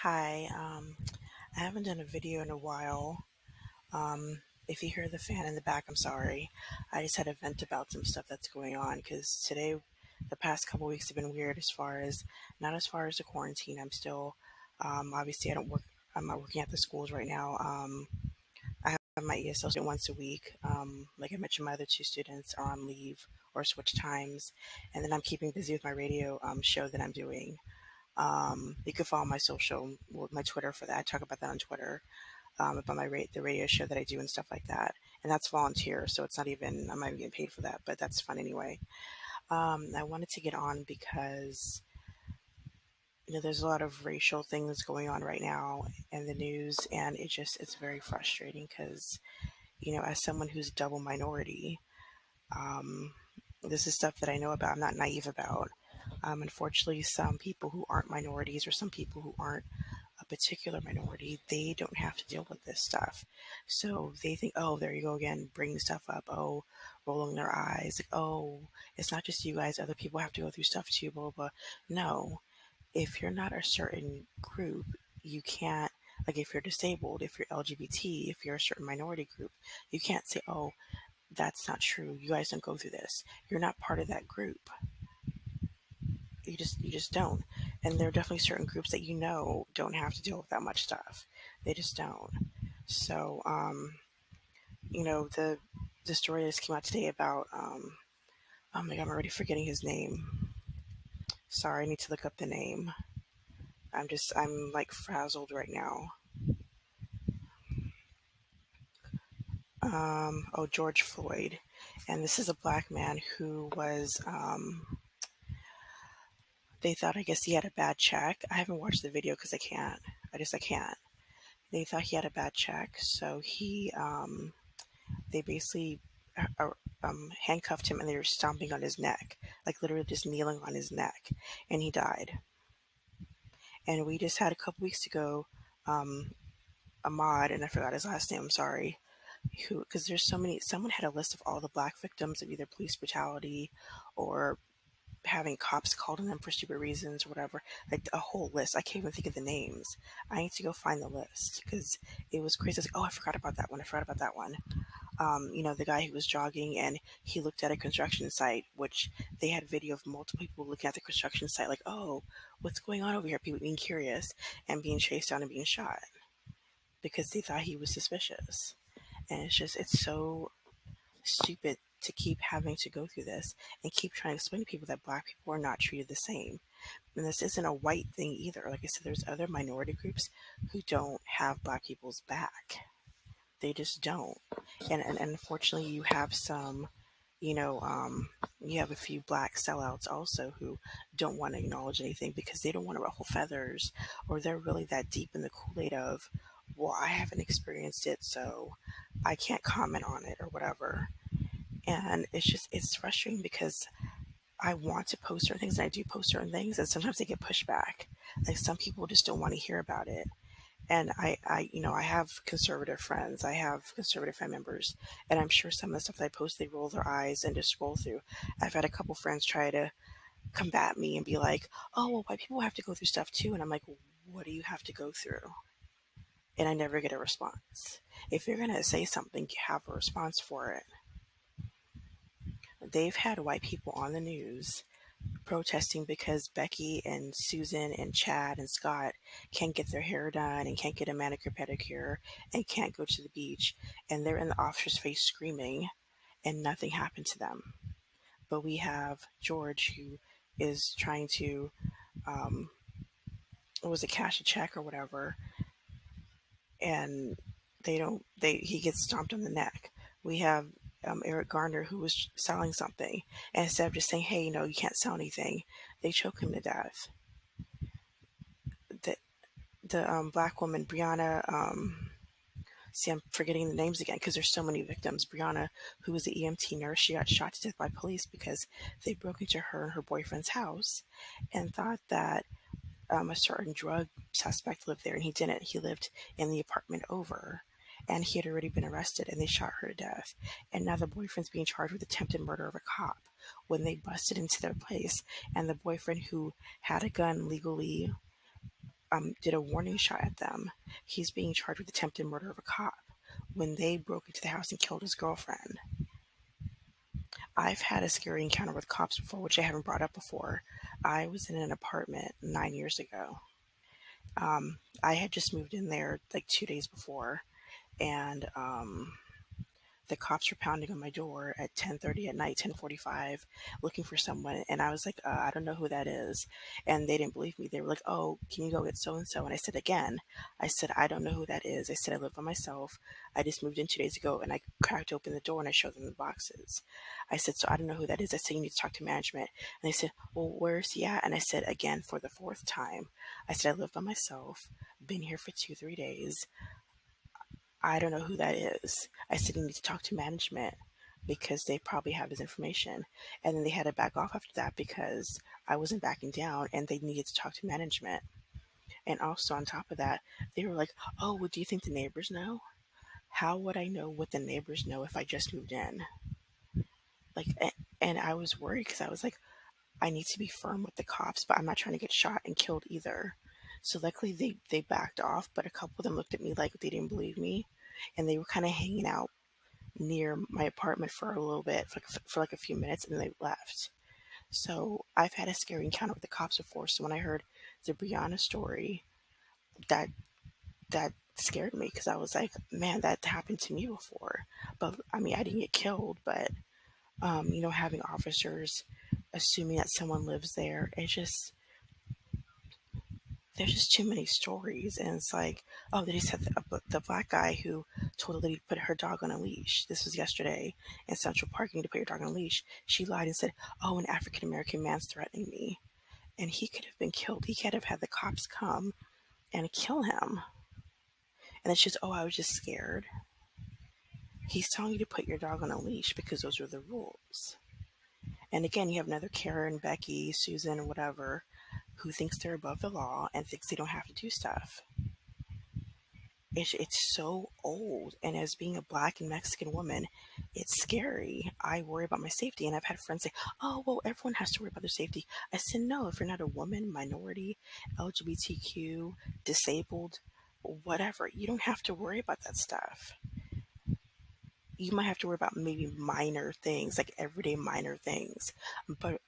Hi, I haven't done a video in a while. If you hear the fan in the back, I'm sorry. I just had a vent about some stuff that's going on because today, the past couple weeks have been weird as far as, not as far as the quarantine. I'm still, obviously, I don't work, I'm not working at the schools right now. I have my ESL student once a week. Like I mentioned, my other two students are on leave or switch times. And then I'm keeping busy with my radio show that I'm doing. You can follow my social, well, my Twitter for that. I talk about that on Twitter, about the radio show that I do and stuff like that. And that's volunteer, so it's not even, I'm not even getting paid for that, but that's fun anyway. I wanted to get on because, there's a lot of racial things going on right now in the news, and it's very frustrating because, as someone who's double minority, um, this is stuff that I know about. I'm not naive about. Unfortunately, some people who aren't minorities or some people who aren't a particular minority, they don't have to deal with this stuff. So they think, oh, there you go again, bringing stuff up, oh, rolling their eyes, like, oh, it's not just you guys, other people have to go through stuff too, blah, blah, blah. No, if you're not a certain group, you can't, like if you're disabled, if you're LGBT, if you're a certain minority group, you can't say, oh, that's not true. You guys don't go through this. You're not part of that group. You just don't. And there are definitely certain groups that don't have to deal with that much stuff. They just don't. So the story that just came out today about oh my god, I'm already forgetting his name. Sorry, I need to look up the name. I'm like frazzled right now. Oh, George Floyd. And this is a black man who was they thought, I guess, he had a bad check. I haven't watched the video because I can't. I can't. They thought he had a bad check, so they basically handcuffed him and they were stomping on his neck, like literally just kneeling on his neck, and he died. And we just had a couple weeks ago, Ahmad, and I forgot his last name. I'm sorry. Who? Because there's so many. Someone had a list of all the black victims of either police brutality or having cops called on them for stupid reasons or whatever, like a whole list. I can't even think of the names. I need to go find the list because it was crazy. I was like, oh, I forgot about that one. I forgot about that one. The guy who was jogging and he looked at a construction site, which they had video of multiple people looking at the construction site, like, oh, what's going on over here? People being curious and being chased down and being shot because they thought he was suspicious. And it's so stupid to keep having to go through this and keep trying to explain to people that black people are not treated the same. And this isn't a white thing either. Like I said, there's other minority groups who don't have black people's back. They just don't. And unfortunately, you have some, you have a few black sellouts also who don't want to acknowledge anything because they don't want to ruffle feathers, or they're really that deep in the Kool-Aid of, well, I haven't experienced it, so I can't comment on it or whatever. And it's frustrating because I want to post certain things and I do post certain things, and sometimes they get pushed back. Like some people just don't want to hear about it. And I have conservative friends, I have conservative family members, and I'm sure some of the stuff that I post, they roll their eyes and just scroll through. I've had a couple friends try to combat me and be like, oh, well, white people have to go through stuff too. And I'm like, what do you have to go through? And I never get a response. If you're going to say something, you have a response for it. They've had white people on the news protesting because Becky and Susan and Chad and Scott can't get their hair done and can't get a manicure pedicure and can't go to the beach, and they're in the officer's face screaming and nothing happened to them. But we have George who is trying to was it cash a check or whatever, and he gets stomped on the neck. We have Eric Garner who was selling something, and instead of just saying, hey, you can't sell anything, they choke him to death. The black woman, Brianna, see, I'm forgetting the names again because there's so many victims. Brianna, who was the EMT nurse, she got shot to death by police because they broke into her and her boyfriend's house and thought that a certain drug suspect lived there, and he didn't. He lived in the apartment over, and he had already been arrested, and they shot her to death. And now the boyfriend's being charged with attempted murder of a cop when they busted into their place, and the boyfriend who had a gun legally did a warning shot at them. He's being charged with attempted murder of a cop when they broke into the house and killed his girlfriend. I've had a scary encounter with cops before, which I haven't brought up before. I was in an apartment 9 years ago. I had just moved in there like 2 days before, and the cops were pounding on my door at 10:30 at night, 10:45, looking for someone. And I was like, I don't know who that is. And they didn't believe me. They were like, oh, can you go get so and so? And I said, again, I said, I don't know who that is. I said, I live by myself. I just moved in 2 days ago. And I cracked open the door and I showed them the boxes. I said, so I don't know who that is. I said, you need to talk to management. And they said, well, where's he at? And I said, again, for the fourth time, I said, I live by myself, been here for 2, 3 days. I don't know who that is. I said, you need to talk to management because they probably have his information. And then they had to back off after that because I wasn't backing down and they needed to talk to management. And also, on top of that, they were like, oh, well, do you think the neighbors know? How would I know what the neighbors know if I just moved in? Like, and I was worried because I was like, I need to be firm with the cops, but I'm not trying to get shot and killed either. So luckily they backed off, but a couple of them looked at me like they didn't believe me, and they were kind of hanging out near my apartment for a little bit, for like a few minutes, and then they left. So I've had a scary encounter with the cops before. So when I heard the Brianna story, that that scared me because I was like, man, that happened to me before. But I mean, I didn't get killed, but having officers assuming that someone lives there, it's just there's just too many stories. And it's like, oh, they just had the black guy who told a lady to put her dog on a leash. This was yesterday in Central Park. You need to put your dog on a leash. She lied and said, oh, an African American man's threatening me. And he could have been killed. He could have had the cops come and kill him. And it's just, oh, I was just scared. He's telling you to put your dog on a leash because those are the rules. And again, you have another Karen, Becky, Susan, whatever, who thinks they're above the law and thinks they don't have to do stuff. It's so old. And as being a black and Mexican woman, it's scary. I worry about my safety. And I've had friends say, oh, well, everyone has to worry about their safety. I said, no, if you're not a woman, minority, LGBTQ, disabled, whatever, you don't have to worry about that stuff. You might have to worry about maybe minor things, like everyday minor things. But,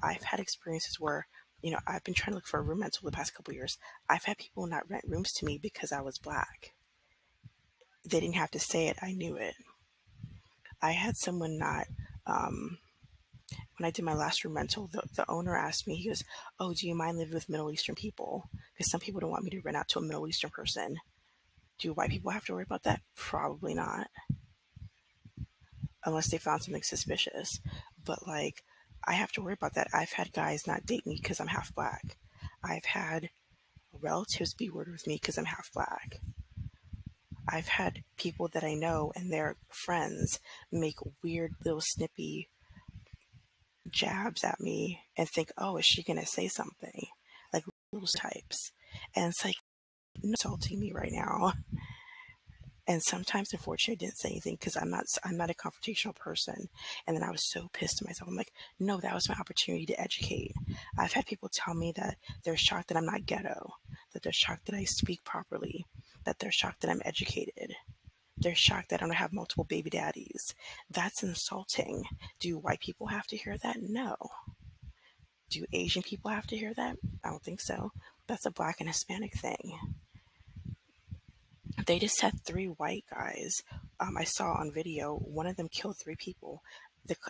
I've had experiences where, I've been trying to look for a room rental the past couple years. I've had people not rent rooms to me because I was black. They didn't have to say it. I knew it. I had someone not, when I did my last room rental, the owner asked me, he goes, oh, do you mind living with Middle Eastern people? Because some people don't want me to rent out to a Middle Eastern person. Do white people have to worry about that? Probably not. Unless they found something suspicious. But like, I have to worry about that. I've had guys not date me because I'm half black. I've had relatives be weird with me because I'm half black. I've had people that I know and their friends make weird little snippy jabs at me and think, oh, is she going to say something? Like those types. And it's like, insulting me right now. And sometimes, unfortunately, I didn't say anything because I'm not a confrontational person. And then I was so pissed at myself. I'm like, no, that was my opportunity to educate. I've had people tell me that they're shocked that I'm not ghetto, that they're shocked that I speak properly, that they're shocked that I'm educated. They're shocked that I don't have multiple baby daddies. That's insulting. Do white people have to hear that? No. Do Asian people have to hear that? I don't think so. That's a black and Hispanic thing. They just had 3 white guys. I saw on video, one of them killed 3 people.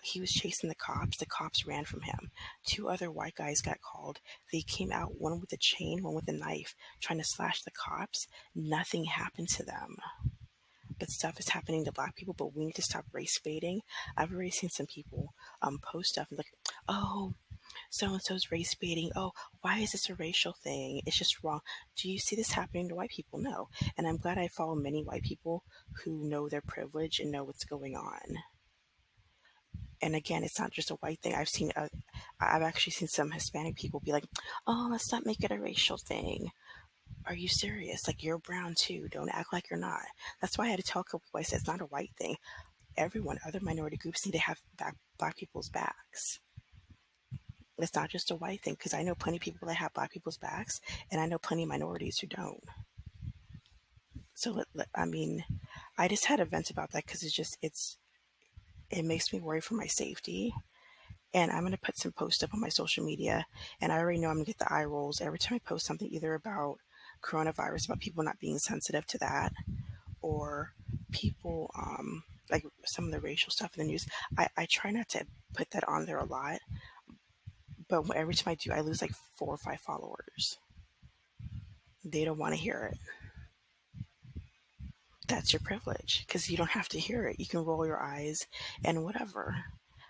He was chasing the cops. The cops ran from him. 2 other white guys got called. They came out, one with a chain, one with a knife, trying to slash the cops. Nothing happened to them. But stuff is happening to black people, but we need to stop race baiting. I've already seen some people post stuff and like, oh, so-and-so's race baiting. Oh, why is this a racial thing? It's just wrong. Do you see this happening to white people? No. And I'm glad I follow many white people who know their privilege and know what's going on. And again, it's not just a white thing. I've actually seen some Hispanic people be like, oh, let's not make it a racial thing. Are you serious? Like, you're brown too. Don't act like you're not. That's why I had to tell a couple people, I said, it's not a white thing. Everyone, other minority groups need to have black people's backs. It's not just a white thing, because I know plenty of people that have Black people's backs, and I know plenty of minorities who don't. So, I mean, I just had events about that because it makes me worry for my safety. And I'm going to put some posts up on my social media, and I already know I'm going to get the eye rolls every time I post something either about coronavirus, about people not being sensitive to that, or people, like some of the racial stuff in the news. I try not to put that on there a lot, but every time I do, I lose like 4 or 5 followers. They don't want to hear it. That's your privilege, because you don't have to hear it. You can roll your eyes and whatever.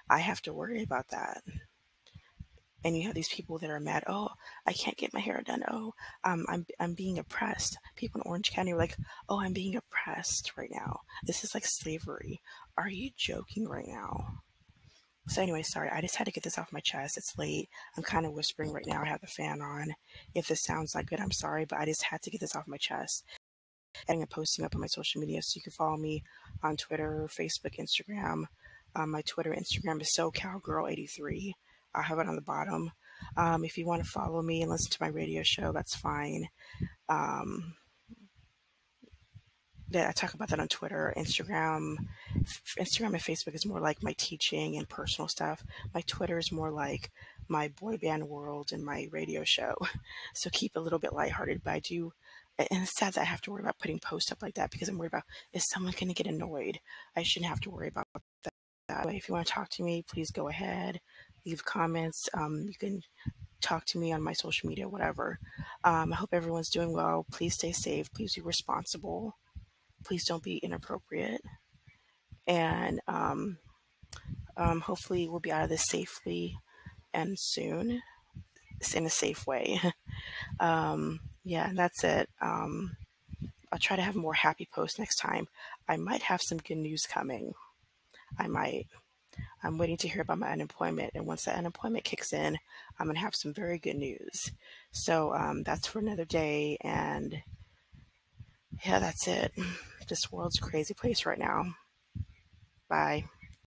I have to worry about that. And you have these people that are mad. Oh, I can't get my hair done. Oh, I'm being oppressed. People in Orange County are like, oh, I'm being oppressed right now. This is like slavery. Are you joking right now? So anyway, sorry, I just had to get this off my chest. It's late. I'm kind of whispering right now. I have the fan on. If this sounds not good, I'm sorry, but I just had to get this off my chest. And I'm posting up on my social media, so you can follow me on Twitter, Facebook, Instagram. My Twitter, Instagram is SoCalGirl83. I'll have it on the bottom. If you want to follow me and listen to my radio show, that's fine. I talk about that on Twitter, Instagram. Instagram and Facebook is more like my teaching and personal stuff. My Twitter is more like my boy band world and my radio show. So keep it a little bit lighthearted, but I do, and it's sad that I have to worry about putting posts up like that, because I'm worried about, is someone going to get annoyed? I shouldn't have to worry about that. If you want to talk to me, please go ahead, leave comments. You can talk to me on my social media, whatever. I hope everyone's doing well. Please stay safe. Please be responsible. Please don't be inappropriate. And hopefully we'll be out of this safely and soon, in a safe way. Yeah, that's it. I'll try to have more happy posts next time. I might have some good news coming. I might. I'm waiting to hear about my unemployment, and once that unemployment kicks in, I'm going to have some very good news. So that's for another day, and yeah, that's it. This world's a crazy place right now. Bye.